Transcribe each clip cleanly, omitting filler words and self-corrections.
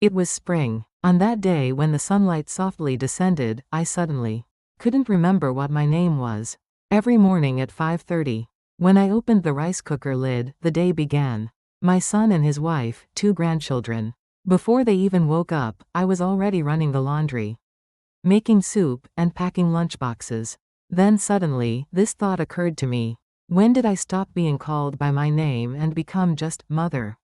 It was spring. On that day when the sunlight softly descended, I suddenly couldn't remember what my name was. Every morning at 5:30, when I opened the rice cooker lid, the day began. My son and his wife, 2 grandchildren. Before they even woke up, I was already running the laundry, making soup, and packing lunchboxes. Then suddenly, this thought occurred to me. When did I stop being called by my name and become just Mother?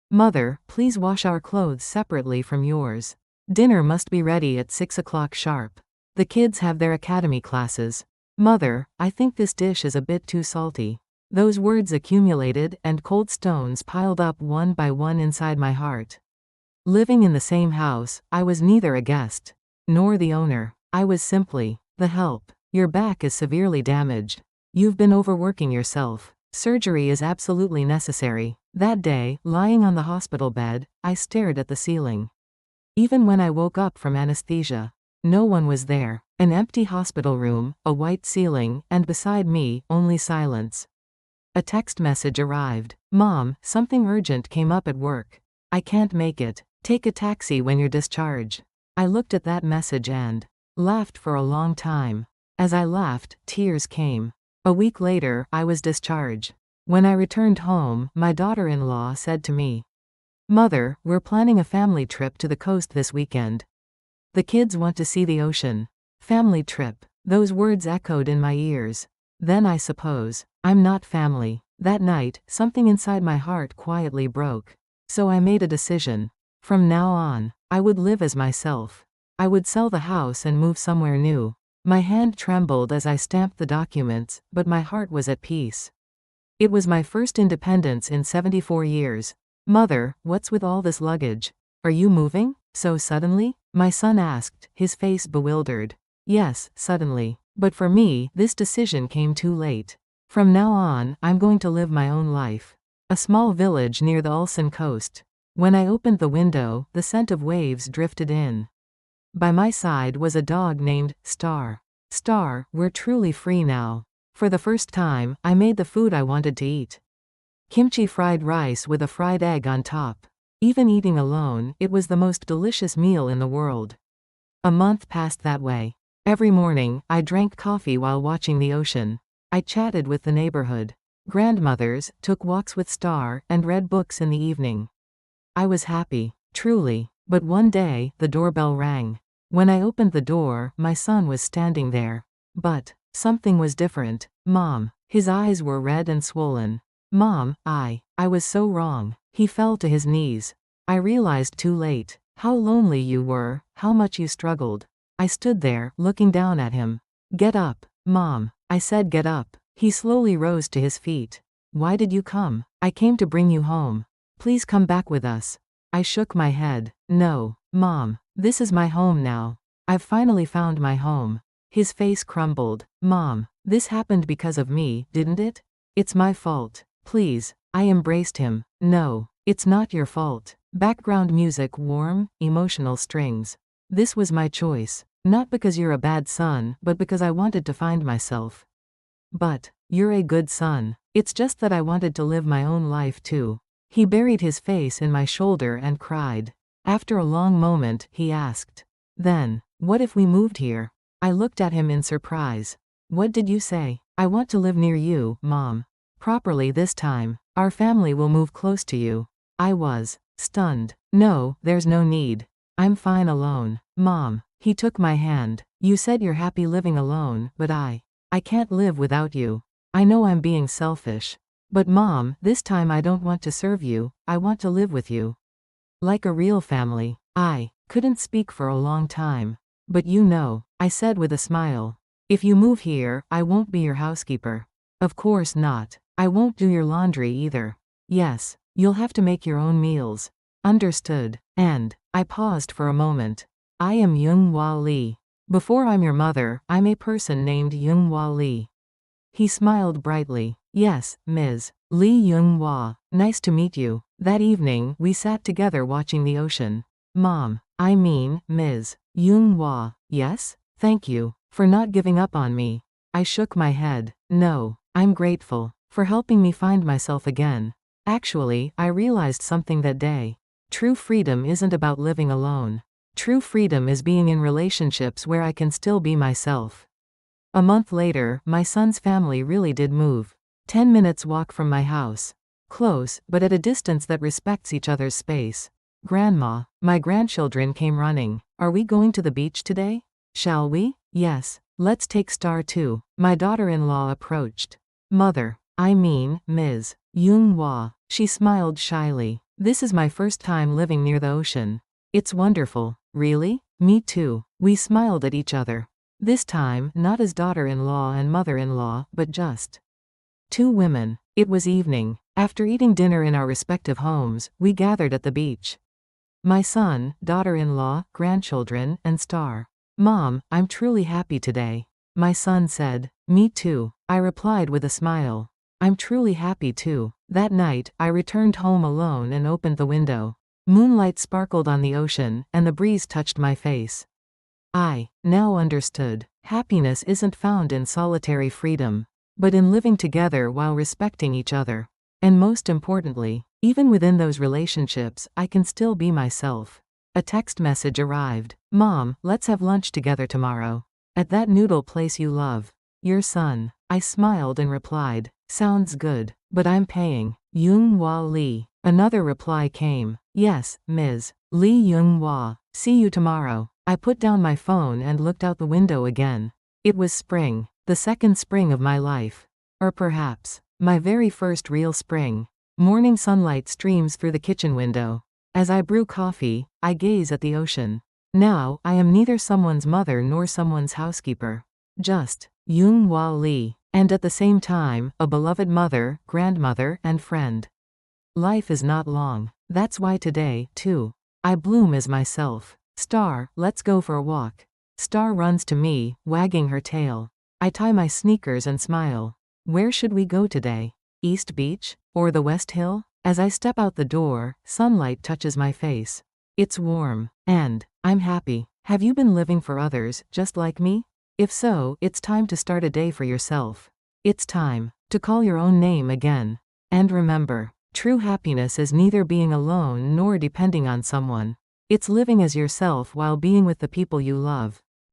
Mother, please wash our clothes separately from yours. Dinner must be ready at 6 o'clock sharp. The kids have their academy classes. Mother, I think this dish is a bit too salty. Those words accumulated, and cold stones piled up one by one inside my heart. Living in the same house, I was neither a guest nor the owner. I was simply the help. Your back is severely damaged. You've been overworking yourself. Surgery is absolutely necessary. That day, lying on the hospital bed, I stared at the ceiling. Even when I woke up from anesthesia, no one was there. An empty hospital room, a white ceiling, and beside me, only silence. A text message arrived. Mom, something urgent came up at work. I can't make it. Take a taxi when you're discharged. I looked at that message and laughed for a long time. As I laughed, tears came. A week later, I was discharged. When I returned home, my daughter-in-law said to me, Mother, we're planning a family trip to the coast this weekend. The kids want to see the ocean. Family trip. Those words echoed in my ears. Then I suppose, I'm not family. That night, something inside my heart quietly broke. So I made a decision. From now on, I would live as myself. I would sell the house and move somewhere new. My hand trembled as I stamped the documents, but my heart was at peace. It was my first independence in 74 years. Mother, what's with all this luggage? Are you moving? So suddenly? My son asked, his face bewildered. Yes, suddenly. But for me, this decision came too late. From now on, I'm going to live my own life. A small village near the Ulsan coast. When I opened the window, the scent of waves drifted in. By my side was a dog named Star. Star, we're truly free now. For the first time, I made the food I wanted to eat. Kimchi fried rice with a fried egg on top. Even eating alone, it was the most delicious meal in the world. A month passed that way. Every morning, I drank coffee while watching the ocean. I chatted with the neighborhood grandmothers, took walks with Star, and read books in the evening. I was happy, truly. But one day, the doorbell rang. When I opened the door, my son was standing there. But something was different. Mom. His eyes were red and swollen. Mom, I was so wrong. He fell to his knees. I realized too late how lonely you were, how much you struggled. I stood there, looking down at him. Get up, Mom. I said get up. He slowly rose to his feet. Why did you come? I came to bring you home. Please come back with us. I shook my head. No, Mom. This is my home now. I've finally found my home. His face crumbled. Mom, this happened because of me, didn't it? It's my fault. Please. I embraced him. No, it's not your fault. Background music, warm, emotional strings. This was my choice. Not because you're a bad son, but because I wanted to find myself. But you're a good son. It's just that I wanted to live my own life too. He buried his face in my shoulder and cried. After a long moment, he asked, Then, what if we moved here? I looked at him in surprise. What did you say? I want to live near you, Mom. Properly this time. Our family will move close to you. I was stunned. No, there's no need. I'm fine alone. Mom. He took my hand. You said you're happy living alone, but I can't live without you. I know I'm being selfish. But Mom, this time I don't want to serve you, I want to live with you. Like a real family. I couldn't speak for a long time. But you know, I said with a smile. If you move here, I won't be your housekeeper. Of course not. I won't do your laundry either. Yes, you'll have to make your own meals. Understood. And I paused for a moment. I am Yoonghwa Lee. Before I'm your mother, I'm a person named Yoonghwa Lee. He smiled brightly. Yes, Ms. Lee Yoonghwa. Nice to meet you. That evening, we sat together watching the ocean. Mom. I mean, Ms. Yoonghwa. Yes? Thank you for not giving up on me. I shook my head. No, I'm grateful for helping me find myself again. Actually, I realized something that day. True freedom isn't about living alone. True freedom is being in relationships where I can still be myself. A month later, my son's family really did move. 10 minutes walk from my house. Close, but at a distance that respects each other's space. Grandma, my grandchildren came running. Are we going to the beach today? Shall we? Yes. Let's take Star too. My daughter-in-law approached. Mother, I mean, Ms. Yoonghwa. She smiled shyly. This is my first time living near the ocean. It's wonderful. Really? Me too. We smiled at each other. This time, not as daughter-in-law and mother-in-law, but just two women. It was evening. After eating dinner in our respective homes, we gathered at the beach. My son, daughter-in-law, grandchildren, and Star. Mom, I'm truly happy today. My son said. Me too. I replied with a smile. I'm truly happy too. That night, I returned home alone and opened the window. Moonlight sparkled on the ocean, and the breeze touched my face. I now understood. Happiness isn't found in solitary freedom, but in living together while respecting each other. And most importantly, even within those relationships, I can still be myself. A text message arrived. Mom, let's have lunch together tomorrow. At that noodle place you love. Your son. I smiled and replied. Sounds good, but I'm paying. Yoonghwa Lee. Another reply came. Yes, Ms. Lee Yoonghwa. See you tomorrow. I put down my phone and looked out the window again. It was spring, the second spring of my life. Or perhaps, my very first real spring. Morning sunlight streams through the kitchen window. As I brew coffee, I gaze at the ocean. Now, I am neither someone's mother nor someone's housekeeper. Just Yoonghwa Lee, and at the same time, a beloved mother, grandmother, and friend. Life is not long. That's why today, too, I bloom as myself. Star, let's go for a walk. Star runs to me, wagging her tail. I tie my sneakers and smile. Where should we go today? East Beach? Or the West Hill? As I step out the door, sunlight touches my face. It's warm. And I'm happy. Have you been living for others, just like me? If so, it's time to start a day for yourself. It's time to call your own name again. And remember, true happiness is neither being alone nor depending on someone. It's living as yourself while being with the people you love.